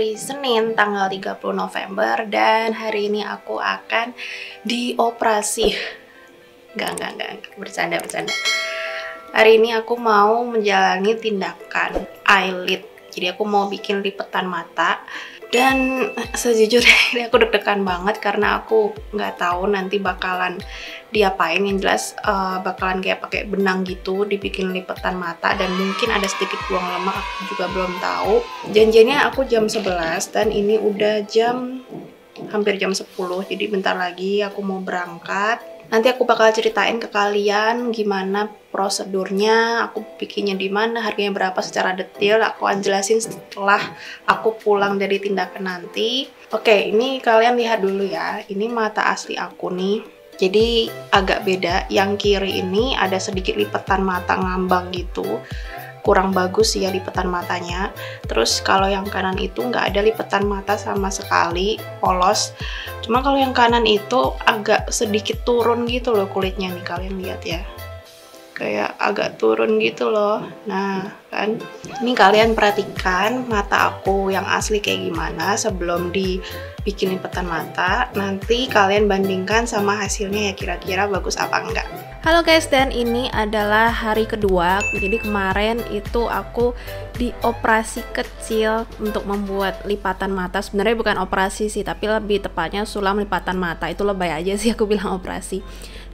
hari Senin tanggal 30 November dan hari ini aku akan dioperasi. Enggak, bercanda. Hari ini aku mau menjalani tindakan eyelid. Jadi aku mau bikin lipetan mata. Dan sejujurnya ini aku deg-degan banget karena aku nggak tahu nanti bakalan diapain. Yang jelas bakalan kayak pakai benang gitu dibikin lipetan mata dan mungkin ada sedikit buang lemak, aku juga belum tahu. Janjiannya aku jam 11 dan ini udah hampir jam 10, jadi bentar lagi aku mau berangkat. Nanti aku bakal ceritain ke kalian gimana prosedurnya, aku bikinnya di mana, harganya berapa secara detail. Aku akan jelasin setelah aku pulang dari tindakan nanti. Oke, ini kalian lihat dulu ya. Ini mata asli aku nih. Jadi agak beda. Yang kiri ini ada sedikit lipetan mata ngambang gitu. Kurang bagus ya lipetan matanya. Terus kalau yang kanan itu nggak ada lipetan mata sama sekali, polos. Cuma kalau yang kanan itu agak sedikit turun gitu loh kulitnya nih, kalian lihat ya. Kayak agak turun gitu loh. Nah kan, ini kalian perhatikan mata aku yang asli kayak gimana sebelum dibikin lipetan mata. Nanti kalian bandingkan sama hasilnya ya, kira-kira bagus apa enggak. Halo guys, dan ini adalah hari kedua. Jadi kemarin itu aku dioperasi kecil untuk membuat lipatan mata. Sebenarnya bukan operasi sih, tapi lebih tepatnya sulam lipatan mata. Itu lebay aja sih aku bilang operasi.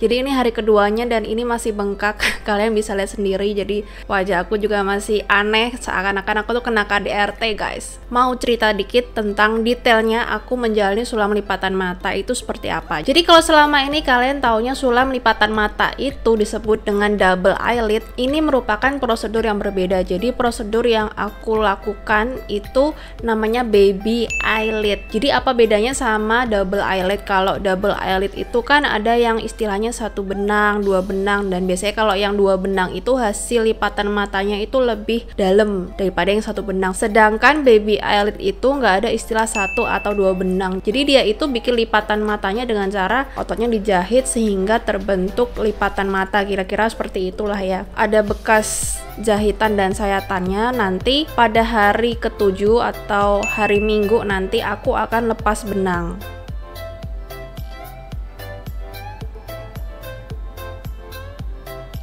Jadi ini hari keduanya dan ini masih bengkak. Kalian bisa lihat sendiri. Jadi wajah aku juga masih aneh, seakan-akan aku tuh kena KDRT guys. Mau cerita dikit tentang detailnya aku menjalani sulam lipatan mata itu seperti apa. Jadi kalau selama ini kalian taunya sulam lipatan mata itu disebut dengan double eyelid, ini merupakan prosedur yang berbeda. Jadi prosedur yang aku lakukan itu namanya baby eyelid. Jadi apa bedanya sama double eyelid? Kalau double eyelid itu kan ada yang istilahnya satu benang, dua benang, dan biasanya kalau yang dua benang itu hasil lipatan matanya itu lebih dalam daripada yang satu benang. Sedangkan baby eyelid itu nggak ada istilah satu atau dua benang. Jadi dia itu bikin lipatan matanya dengan cara ototnya dijahit sehingga terbentuk lipatan mata, kira-kira seperti itulah ya. Ada bekas jahitan dan sayatannya. Nanti pada hari ke-7 atau hari Minggu nanti aku akan lepas benang.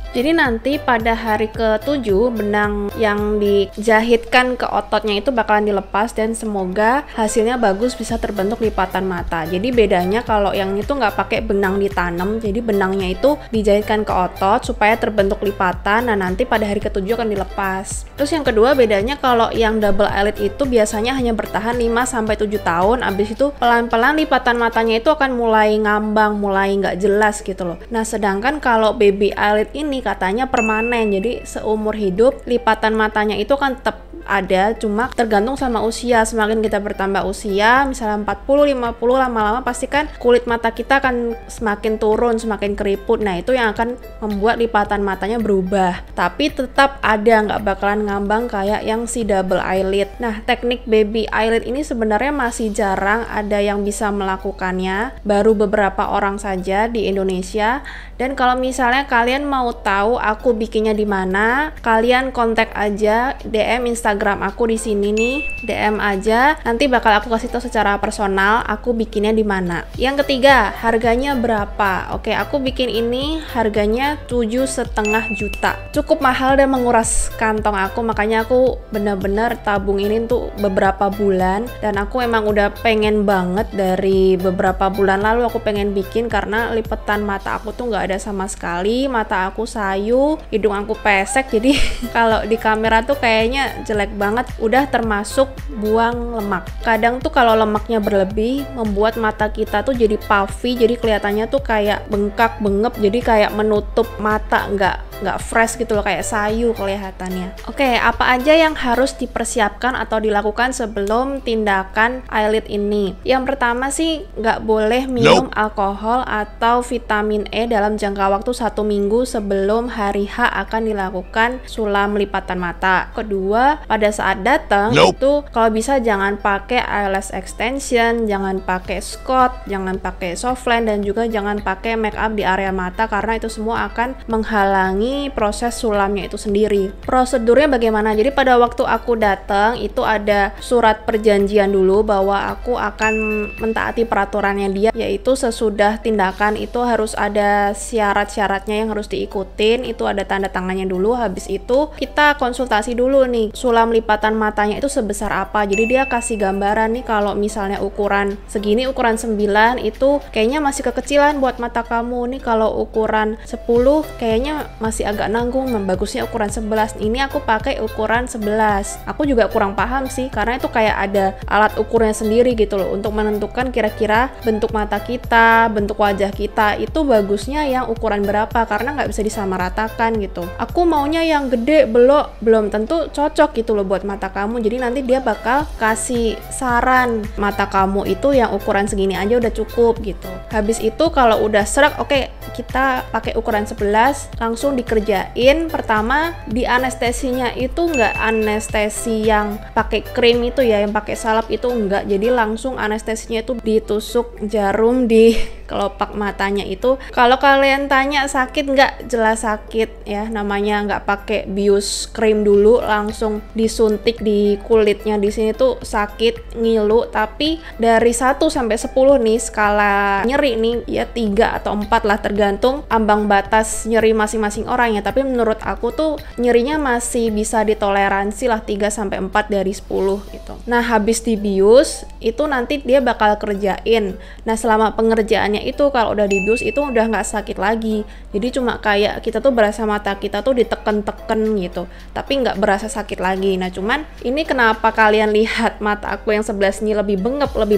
Jadi nanti pada hari ke-7 benang yang dijahitkan ke ototnya itu bakalan dilepas dan semoga hasilnya bagus, bisa terbentuk lipatan mata. Jadi bedanya kalau yang itu nggak pakai benang ditanam, jadi benangnya itu dijahitkan ke otot supaya terbentuk lipatan. Nah nanti pada hari ke-7 akan dilepas. Terus yang kedua bedanya kalau yang double eyelid itu biasanya hanya bertahan 5-7 tahun. Abis itu pelan-pelan lipatan matanya itu akan mulai ngambang, mulai nggak jelas gitu loh. Nah sedangkan kalau baby eyelid ini katanya permanen, jadi seumur hidup lipatan matanya itu kan tetap ada, cuma tergantung sama usia. Semakin kita bertambah usia, misalnya 40, 50, lama-lama pasti kan kulit mata kita akan semakin turun, semakin keriput. Nah itu yang akan membuat lipatan matanya berubah, tapi tetap ada, nggak bakalan ngambang kayak yang si double eyelid. Nah teknik baby eyelid ini sebenarnya masih jarang ada yang bisa melakukannya, baru beberapa orang saja di Indonesia. Dan kalau misalnya kalian mau tahu aku bikinnya di mana, kalian kontak aja DM Instagram aku di sini nih, DM aja. Nanti bakal aku kasih tahu secara personal aku bikinnya di mana. Yang ketiga, harganya berapa? Oke, aku bikin ini harganya 7,5 juta. Cukup mahal dan menguras kantong aku, makanya aku bener-bener tabung ini tuh beberapa bulan. Dan aku emang udah pengen banget dari beberapa bulan lalu aku pengen bikin karena lipetan mata aku tuh nggak ada sama sekali. Mata aku sayu, hidung aku pesek, jadi kalau di kamera tuh kayaknya jelek banget. Udah termasuk buang lemak. Kadang tuh kalau lemaknya berlebih membuat mata kita tuh jadi puffy, jadi kelihatannya tuh kayak bengkak, bengep, jadi kayak menutup mata, nggak fresh gitu loh, kayak sayu kelihatannya. Oke, apa aja yang harus dipersiapkan atau dilakukan sebelum tindakan eyelid ini? Yang pertama sih nggak boleh minum alkohol atau vitamin E dalam jangka waktu 1 minggu sebelum hari H akan dilakukan sulam lipatan mata. Kedua, pada saat datang itu kalau bisa jangan pakai eyelash extension, jangan pakai Scott, jangan pakai softline, dan juga jangan pakai make up di area mata karena itu semua akan menghalangi menjalani proses sulamnya itu sendiri. Prosedurnya bagaimana? Jadi pada waktu aku datang itu ada surat perjanjian dulu bahwa aku akan mentaati peraturannya dia, yaitu sesudah tindakan itu harus ada syarat-syaratnya yang harus diikutin, itu ada tanda tangannya dulu. Habis itu kita konsultasi dulu nih, sulam lipatan matanya itu sebesar apa. Jadi dia kasih gambaran nih, kalau misalnya ukuran segini, ukuran 9 itu kayaknya masih kekecilan buat mata kamu nih, kalau ukuran 10 kayaknya masih agak nanggung, bagusnya ukuran 11. Ini aku pakai ukuran 11. Aku juga kurang paham sih, karena itu kayak ada alat ukurnya sendiri gitu loh, untuk menentukan kira-kira bentuk mata kita, bentuk wajah kita itu bagusnya yang ukuran berapa, karena nggak bisa disamaratakan gitu. Aku maunya yang gede, belum tentu cocok gitu loh buat mata kamu. Jadi nanti dia bakal kasih saran, mata kamu itu yang ukuran segini aja udah cukup gitu. Habis itu kalau udah serak, oke, kita pakai ukuran 11, langsung dikerjain. Pertama di anestesinya itu nggak anestesi yang pakai krim itu ya, yang pakai salep itu enggak. Jadi langsung anestesinya itu ditusuk jarum di kelopak matanya itu. Kalau kalian tanya sakit nggak, jelas sakit ya, namanya nggak pakai bius krim dulu, langsung disuntik di kulitnya di sini tuh sakit, ngilu. Tapi dari 1 sampai 10 nih skala nyeri nih ya 3 atau 4 lah, tergantung ambang batas nyeri masing-masing orang ya. Tapi menurut aku tuh nyerinya masih bisa ditoleransi lah, 3 sampai 4 dari 10 gitu. Nah habis dibius itu nanti dia bakal kerjain. Nah selama pengerjaannya itu kalau udah dibius itu udah nggak sakit lagi. Jadi cuma kayak kita tuh berasa mata kita tuh diteken-teken gitu, tapi nggak berasa sakit lagi. Nah cuman ini kenapa kalian lihat mata aku yang 11 ini lebih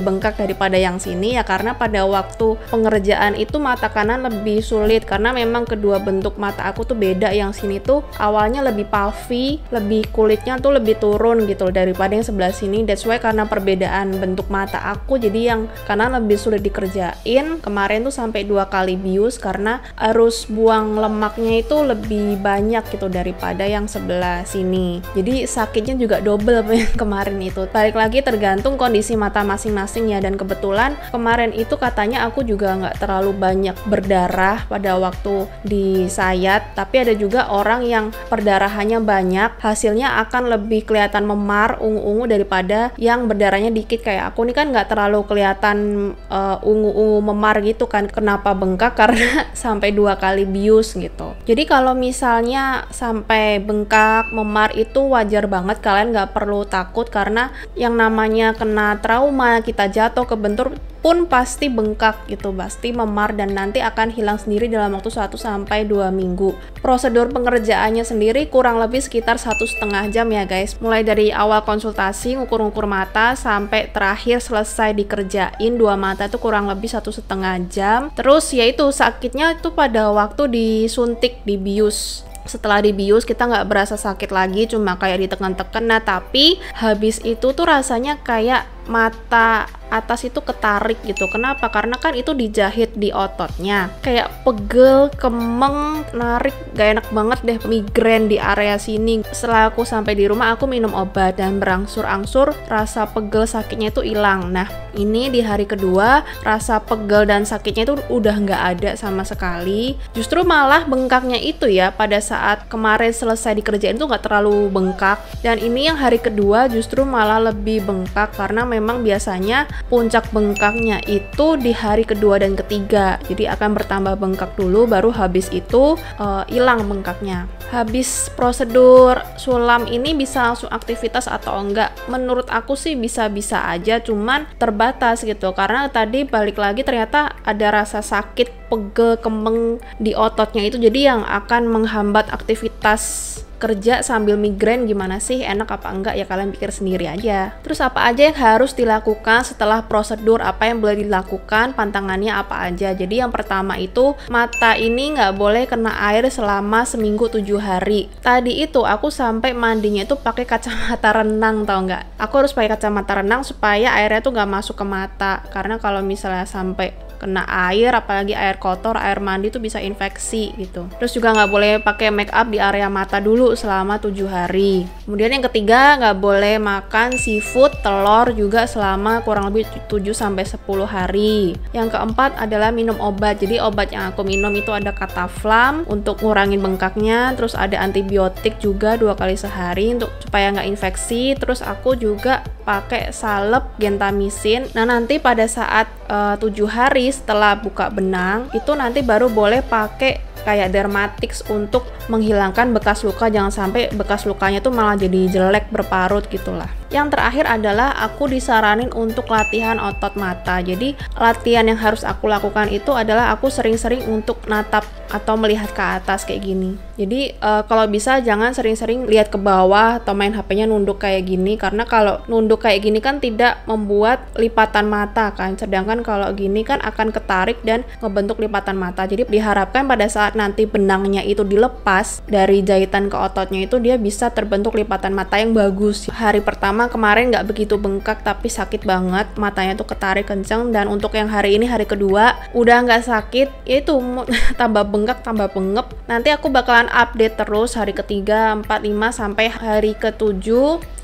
bengkak daripada yang sini ya, karena pada waktu pengerjaan itu mata kanan lebih sulit, karena memang kedua bentuk mata aku tuh beda. Yang sini tuh awalnya lebih puffy, lebih kulitnya tuh lebih turun gitu daripada yang sebelah sini. That's why karena perbedaan bentuk mata aku, jadi yang kanan lebih sulit dikerjain. Kemarin tuh sampai 2 kali bius karena arus buang lemaknya itu lebih banyak gitu daripada yang sebelah sini. Jadi sakitnya juga double yang kemarin itu. Balik lagi tergantung kondisi mata masing-masing ya, dan kebetulan kemarin itu katanya aku juga nggak terlalu banyak berdarah pada waktu disayat, tapi ada juga orang yang perdarahannya banyak, hasilnya akan lebih kelihatan memar, ungu-ungu daripada yang berdarahnya dikit kayak aku. Ini kan nggak terlalu kelihatan ungu-ungu memar gitu kan. Kenapa bengkak? Karena sampai 2 kali bius gitu. Jadi kalau misalnya sampai bengkak, memar itu wajar banget, kalian nggak perlu takut, karena yang namanya kena trauma, kita jatuh kebentur pun pasti bengkak gitu, pasti memar, dan nanti akan hilang sendiri dalam waktu 1 sampai 2 minggu. Prosedur pengerjaannya sendiri kurang lebih sekitar 1,5 jam ya guys, mulai dari awal konsultasi ngukur-ngukur mata sampai terakhir selesai dikerjain 2 mata itu kurang lebih 1,5 jam. Terus yaitu sakitnya itu pada waktu disuntik, dibius. Setelah dibius kita nggak berasa sakit lagi, cuma kayak ditekan-tekan. Nah tapi habis itu tuh rasanya kayak mata atas itu ketarik gitu. Kenapa? Karena kan itu dijahit di ototnya, kayak pegel, kemeng, narik, gak enak banget deh, migrain di area sini. Setelah aku sampai di rumah, aku minum obat dan berangsur-angsur rasa pegel sakitnya itu hilang. Nah ini di hari kedua rasa pegel dan sakitnya itu udah nggak ada sama sekali. Justru malah bengkaknya itu ya pada saat kemarin selesai dikerjain itu nggak terlalu bengkak, dan ini yang hari kedua justru malah lebih bengkak, karena memang biasanya puncak bengkaknya itu di hari kedua dan ketiga. Jadi akan bertambah bengkak dulu, baru habis itu hilang bengkaknya. Habis prosedur sulam ini bisa langsung aktivitas atau enggak? Menurut aku sih bisa-bisa aja, cuman terbatas gitu, karena tadi balik lagi ternyata ada rasa sakit, pegel, kemeng di ototnya itu, jadi yang akan menghambat aktivitas kerja sambil migrain. Gimana sih, enak apa enggak ya, kalian pikir sendiri aja. Terus apa aja yang harus dilakukan setelah prosedur, apa yang boleh dilakukan, pantangannya apa aja. Jadi yang pertama itu mata ini nggak boleh kena air selama seminggu 7 hari. Tadi itu aku sampai mandinya itu pakai kacamata renang, tau nggak? Aku harus pakai kacamata renang supaya airnya tuh nggak masuk ke mata, karena kalau misalnya sampai kena air, apalagi air kotor, air mandi tuh bisa infeksi gitu. Terus juga nggak boleh pakai make up di area mata dulu selama 7 hari. Kemudian yang ketiga, nggak boleh makan seafood, telur juga selama kurang lebih 7-10 hari. Yang keempat adalah minum obat. Jadi obat yang aku minum itu ada Cataflam untuk ngurangin bengkaknya, terus ada antibiotik juga 2 kali sehari untuk supaya nggak infeksi. Terus aku juga pakai salep gentamicin. Nah nanti pada saat 7 hari setelah buka benang itu nanti baru boleh pakai kayak Dermatix untuk menghilangkan bekas luka, jangan sampai bekas lukanya tuh malah jadi jelek berparut gitulah. Yang terakhir adalah aku disaranin untuk latihan otot mata. Jadi latihan yang harus aku lakukan itu adalah aku sering-sering untuk natap atau melihat ke atas kayak gini. Jadi kalau bisa jangan sering-sering lihat ke bawah atau main HP-nya nunduk kayak gini, karena kalau nunduk kayak gini kan tidak membuat lipatan mata kan, sedangkan kalau gini kan akan ketarik dan ngebentuk lipatan mata. Jadi diharapkan pada saat nanti benangnya itu dilepas dari jahitan ke ototnya itu dia bisa terbentuk lipatan mata yang bagus. Hari pertama kemarin nggak begitu bengkak tapi sakit banget, matanya tuh ketarik kenceng. Dan untuk yang hari ini hari kedua udah nggak sakit, yaitu tambah bengkak tambah bengep. Nanti aku bakalan update terus hari ketiga, 4, 5 sampai hari ke-7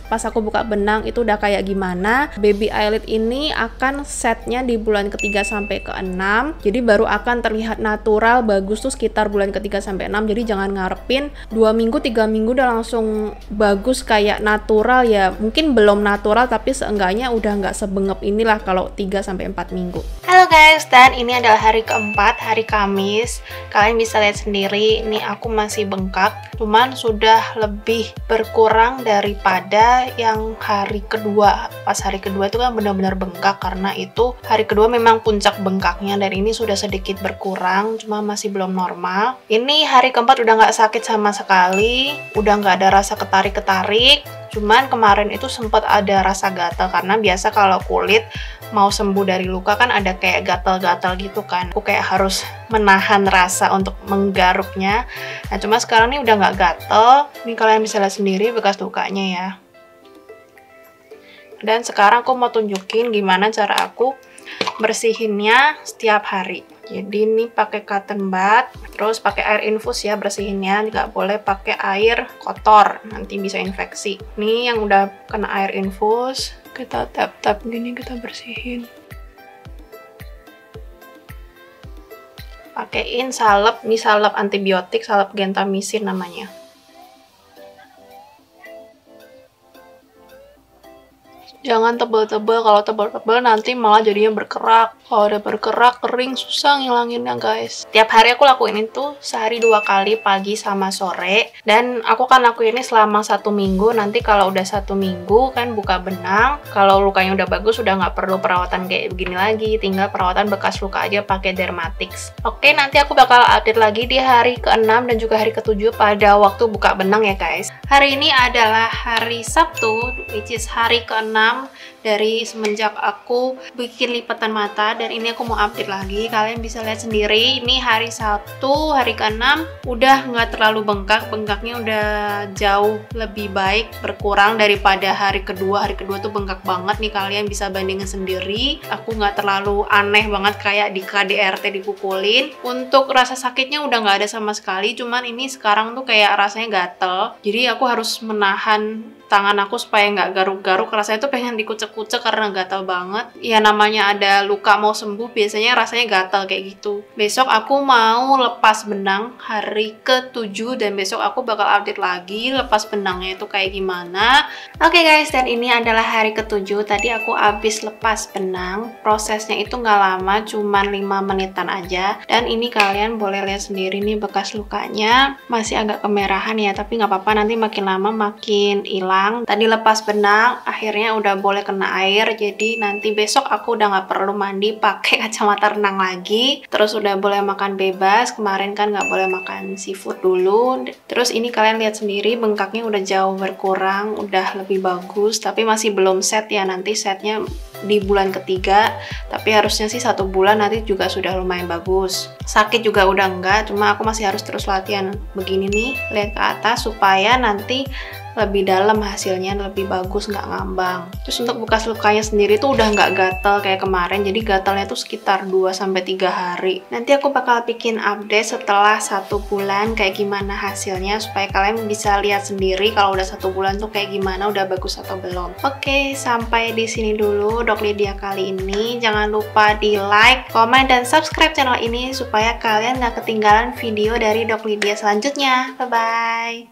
pas aku buka benang itu udah kayak gimana. Baby eyelid ini akan setnya di bulan ke-3 sampai ke-6, jadi baru akan terlihat natural bagus tuh sekitar bulan ke-3 sampai 6. Jadi jangan ngarepin 2 minggu 3 minggu udah langsung bagus kayak natural ya, mungkin belum natural tapi seenggaknya udah nggak sebengep inilah kalau 3 sampai 4 minggu. Halo guys, dan ini adalah hari keempat, hari Kamis. Kalian bisa lihat sendiri, ini aku masih bengkak, cuman sudah lebih berkurang daripada yang hari kedua. Pas hari kedua itu kan benar-benar bengkak, karena itu hari kedua memang puncak bengkaknya, dan ini sudah sedikit berkurang, cuma masih belum normal. Ini hari keempat udah nggak sakit sama sekali, udah nggak ada rasa ketarik-ketarik. Cuman kemarin itu sempat ada rasa gatal, karena biasa kalau kulit mau sembuh dari luka kan ada kayak gatal-gatal gitu kan. Aku kayak harus menahan rasa untuk menggaruknya. Nah cuma sekarang nih udah nggak gatal. Ini kalian bisa lihat sendiri bekas lukanya ya. Dan sekarang aku mau tunjukin gimana cara aku bersihinnya setiap hari. Jadi ini pakai cotton bud, terus pakai air infus ya bersihinnya, nggak boleh pakai air kotor, nanti bisa infeksi. Ini yang udah kena air infus, kita tap-tap gini, kita bersihin. Pakein salep, ini salep antibiotik, salep gentamicin namanya. Jangan tebel-tebel, kalau tebel-tebel nanti malah jadinya berkerak. Kalau udah berkerak, kering, susah ngilanginnya guys. Tiap hari aku lakuin itu sehari 2 kali, pagi sama sore. Dan aku kan lakuin ini selama 1 minggu. Nanti kalau udah 1 minggu kan buka benang, kalau lukanya udah bagus, udah nggak perlu perawatan kayak begini lagi. Tinggal perawatan bekas luka aja pakai Dermatix. Oke, nanti aku bakal update lagi di hari ke-6 dan juga hari ke-7 pada waktu buka benang ya guys. Hari ini adalah hari Sabtu, which is hari ke-6 dari semenjak aku bikin lipatan mata, dan ini aku mau update lagi. Kalian bisa lihat sendiri, ini hari Sabtu, hari ke-6 udah nggak terlalu bengkak, bengkaknya udah jauh lebih baik, berkurang daripada hari kedua. Hari kedua tuh bengkak banget nih, kalian bisa bandingin sendiri. Aku nggak terlalu aneh banget kayak di KDRT dipukulin. Untuk rasa sakitnya udah nggak ada sama sekali, cuman ini sekarang tuh kayak rasanya gatel, jadi aku harus menahan tangan aku supaya nggak garuk-garuk. Rasanya tuh pengen dikucek-kucek karena gatal banget ya, namanya ada luka mau sembuh biasanya rasanya gatal kayak gitu. Besok aku mau lepas benang hari ke-7, dan besok aku bakal update lagi lepas benangnya itu kayak gimana. Oke guys, dan ini adalah hari ke-7. Tadi aku habis lepas benang, prosesnya itu nggak lama, cuman 5 menitan aja. Dan ini kalian boleh lihat sendiri nih, bekas lukanya masih agak kemerahan ya, tapi nggak apa-apa, nanti makin lama makin hilang. Tadi lepas benang akhirnya udah boleh kena air, jadi nanti besok aku udah nggak perlu mandi pakai kacamata renang lagi. Terus udah boleh makan bebas, kemarin kan nggak boleh makan seafood dulu. Terus ini kalian lihat sendiri, bengkaknya udah jauh berkurang, udah lebih bagus, tapi masih belum set ya, nanti setnya di bulan ke-3, tapi harusnya sih 1 bulan nanti juga sudah lumayan bagus. Sakit juga udah enggak, cuma aku masih harus terus latihan begini nih, lihat ke atas supaya nanti lebih dalam hasilnya, lebih bagus, nggak ngambang. Terus untuk bekas lukanya sendiri tuh udah nggak gatel kayak kemarin, jadi gatalnya tuh sekitar 2-3 hari. Nanti aku bakal bikin update setelah 1 bulan kayak gimana hasilnya, supaya kalian bisa lihat sendiri kalau udah 1 bulan tuh kayak gimana, udah bagus atau belum. Oke, sampai di sini dulu Dok Lydia kali ini. Jangan lupa di like, komen, dan subscribe channel ini supaya kalian nggak ketinggalan video dari Dok Lydia selanjutnya. Bye-bye!